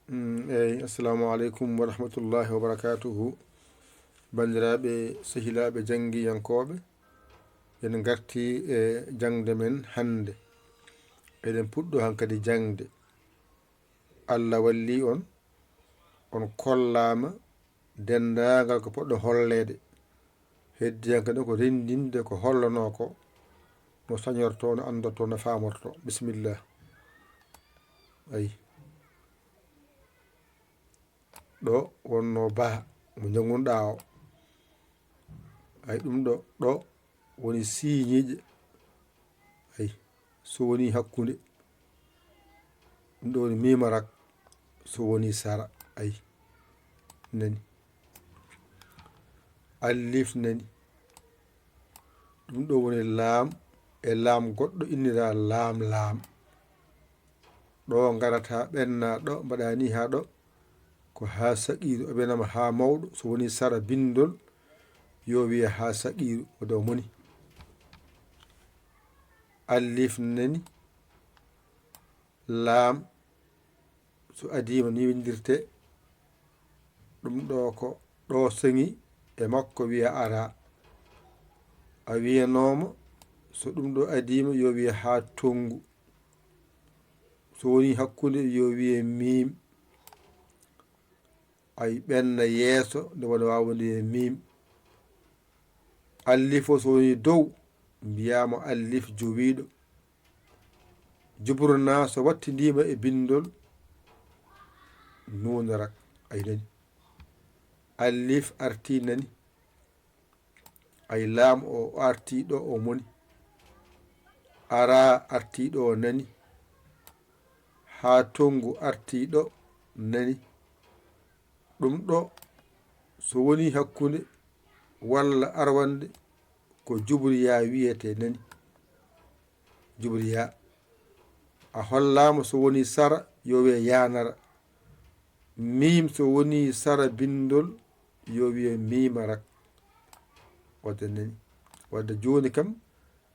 assalamu aleykum wa rahmatullahi wa barakatuhu. Bandiraɓe sehilaɓe janggiyankoɓe, en garti e jangde men hande. Eɗen puɗɗo hankadi jangde. Allah walli on kollama dendagal ko poɗɗo hollede. Heddi hankadi ko rendinde ko hollano ko no sañorto, no andorto, no famorto. Bisimillah. Ayi. Ɗo wonno baa mo jangunɗa o. Ay ɗum ɗo woni siñiije. Ay so woni hakkunde. Ɗum ɗo woni mimarak so woni sara. Ay nani. Alif nani. Ɗum ɗo woni laam e laam goɗɗo innira laam. Ɗo garata ɓenna ɗo mbaɗani ha ɗo ko ha saqiru aɓenama ha mawɗo so woni sara binndol yo wiye ha saqiru o dow moni. Alif nani. Laam so adima ni windirte. Ɗum ɗo ko ɗo saŋi e makko wiya ara. A wiyanoma so ɗum ɗo adima yo wiye ha tongu. So woni hakkunde yo wiye mim. Ay ɓenna yeeso nde wona wawde mim. Allif o so woni dow mbiyama allif jowiɗo. Juburna so wattidima e bindol nunarak. Ay nani. Allif arti nani. Ay laam o arti ɗo o moni. Ara arti ɗo nani. Ha tongu arti ɗo nani. Ɗum ɗo so woni hakkunde walla arwande ko jubriya wiyete nani. Jubriya a hollama so woni sara yo wiye yanara. Mim so woni sara bindol yo wiye mimarak. Wadde nani. Wadde joni kam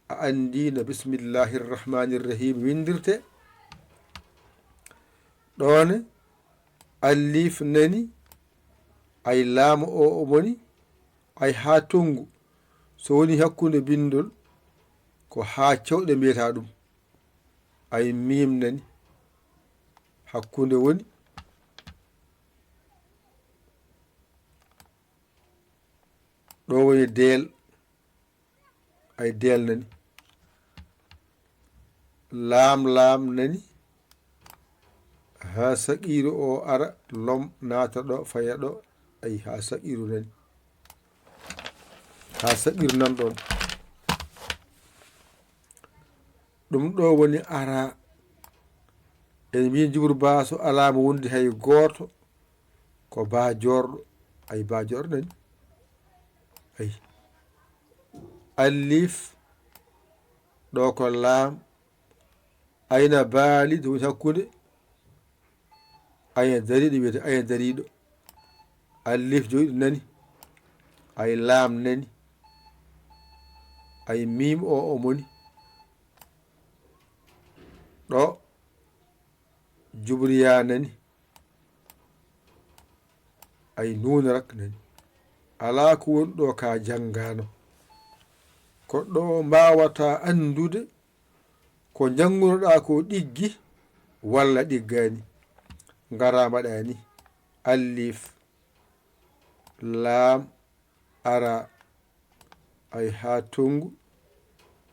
a andi no bismillahirrahmanirrahim windirte. ɗone allif nani. Ay laamu o moni. Ay ha tongu so woni hakkunde bindol ko ha cewɗe mbiyata ɗum. Ay mim nani. Hakkunde woni. Ɗo woni del. Ay del nani. Laam nani. Ha saqiru o ara lom nata ɗo faya ɗo. Ay ha saqiru nani. Ha saqiru nan ɗon. ɗum ɗo woni ara. En mbi jibru ba so alama wondi hay goto ko ba jorɗo. Ay ba jorɗo nani. Ay allif ɗo ko laam. Ayna baali so woni hakkude. Ayna dariɗo wiyete ayna dariɗo. Allif joyiɗo nani. Ay laam nani. Ay mim o moni. Ɗo jubriya nani. Ay nunarak nani. Ala ko woni ɗo ka janngano. Ko ɗo mbawata andude ko jangunoɗa ko ɗiggi walla ɗiggani. Ngara mbaɗani allif laam ara. Ay ha tongu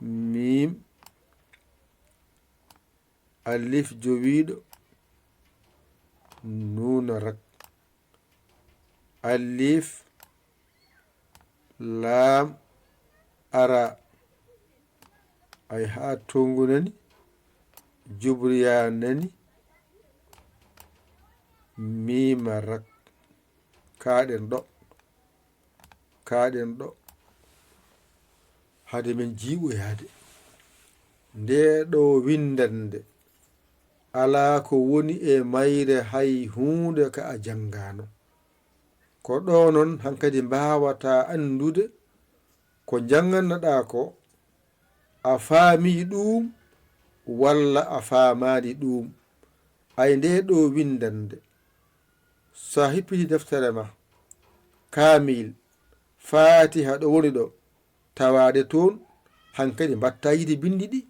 mim. Allif jowiɗo nunarak. Allif laam ara. Ay ha tongu nani. Jubriya nani. Mimarak. Kaɗen ɗo hade men jiiɓoyade. Nde ɗo windande ala ko woni e mayre hay hunde ka a janngano. Ko ɗo non hankadi mbawata andude ko jangannoɗa ko a faami ɗum walla a faamani ɗum. Ay nde ɗo windande sa hippiti deftere ma kamil fatiha ɗo woni ɗo tawaɗe toon hankadi mbatta yidi bindi ɗi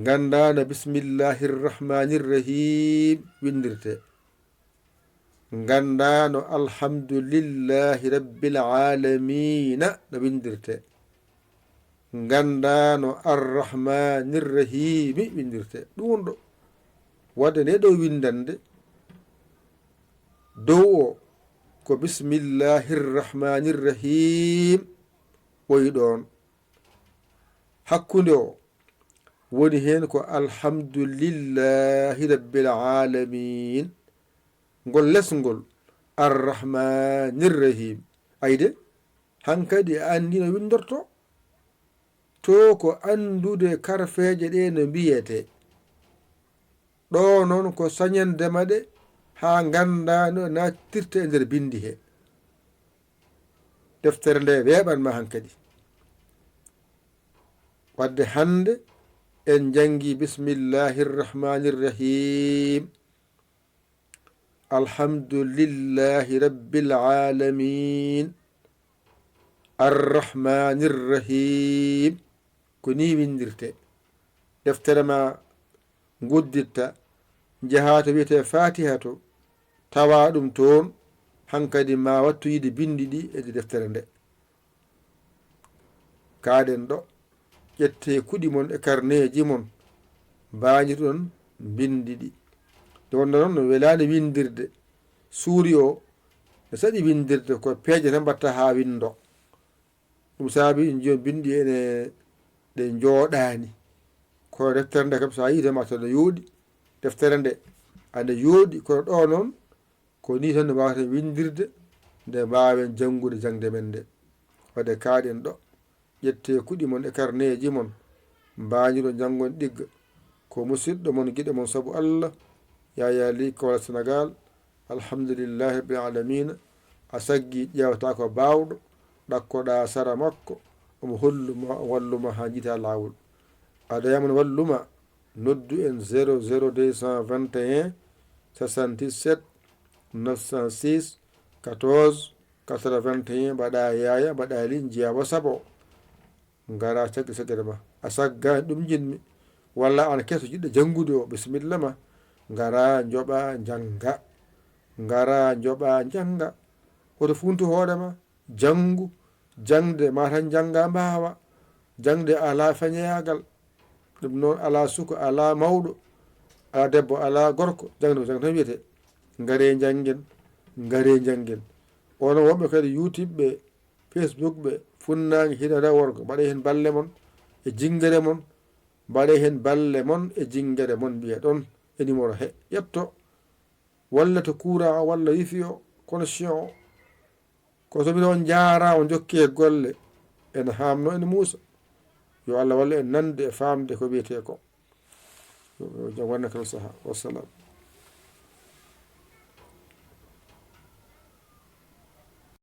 gandano bismillahirrahmanirrahim windirte gandano alhamdulillahi rabbil alamina no windirte gandano arrahmanirrahimi windirte ɗum wonɗo wadde nde ɗo windande dow o ko bismillahirrahmanirrahim woyi ɗon hakkude o woni hen ko alhamdulillahi rabbil alamin ngol lesngol arrahmanirrahim ayde hankadi andi no windorto to ko andude karfeje ɗe no mbiyete ɗo noon ko sañandema ɗe ha ganda no nattirte e nder bindi he deftere nde weɓanma hankadi wadde hande en jangi bismillahirrahmanirrahim alhamdulillahi rabbil alamin arrahmanirrahim ko ni windirte deftere ma gudditta jaha to wiyete fatiha to tawa ɗum toon hankadi ma wattu yide bindi ɗi e deftere nde kaɗen ɗo ƴette kuɗi mon e karneji mon mbañiɗon bindi ɗi nde wonno noon no welani windirde suuri o ne saɗi windirde ko peeje tan mbatta ha windo ɗum saabi joni bindi ene ɗe jooɗani kono deftere nde kam sa yitama to ne yooɗi deftere nde ane yooɗi kono ɗo noon ko ni tan ne wawata windirde nde mbawen janngude jangde men nde wadde kaaɗen ɗo ƴette kuɗi mon e karneji mon mbañiɗo janggon ɗigga ko musidɗo mon guiɗo mon saabu Allah yaya li kowal Sénégal alhamdulillahi rabbil alamina a saggi ƴewata ko bawɗo ɗakkoɗa sara makko omo holluma o walluma ha jiita lawol adayamon walluma noddu en 00221 77 906 14 81 mbaɗa yaya mbaɗa li jiya wasabo gara caggi saggere ma a saggani ɗum jinmi walla an keso jiɗɗo janngude o bisimilla ma gara joɓa janga gara joɓa janga woto funtu hoorema janngu jangde ma tan janga mbawa jangde ala feñoyagal ɗum noon ala suka ala mawɗo ala debbo ala gorko jangde ko jang tan wiyete ngare janggen ngare janggen ono wonɓe kadi YouTube ɓe Facebook ɓe funnangue hina rew worgo mbaɗe hen balle mon e jinguere mon mbaɗe hen balle mon e jinguere mon mbiya ɗon e numéro he ƴetto walla to courant o walla wifi o connexion o ko somi on jaara o jokke golle ene hamno ene muusa yo Allah walla en nande e famde ko wiyete ko jam wonne kala saaha wassalam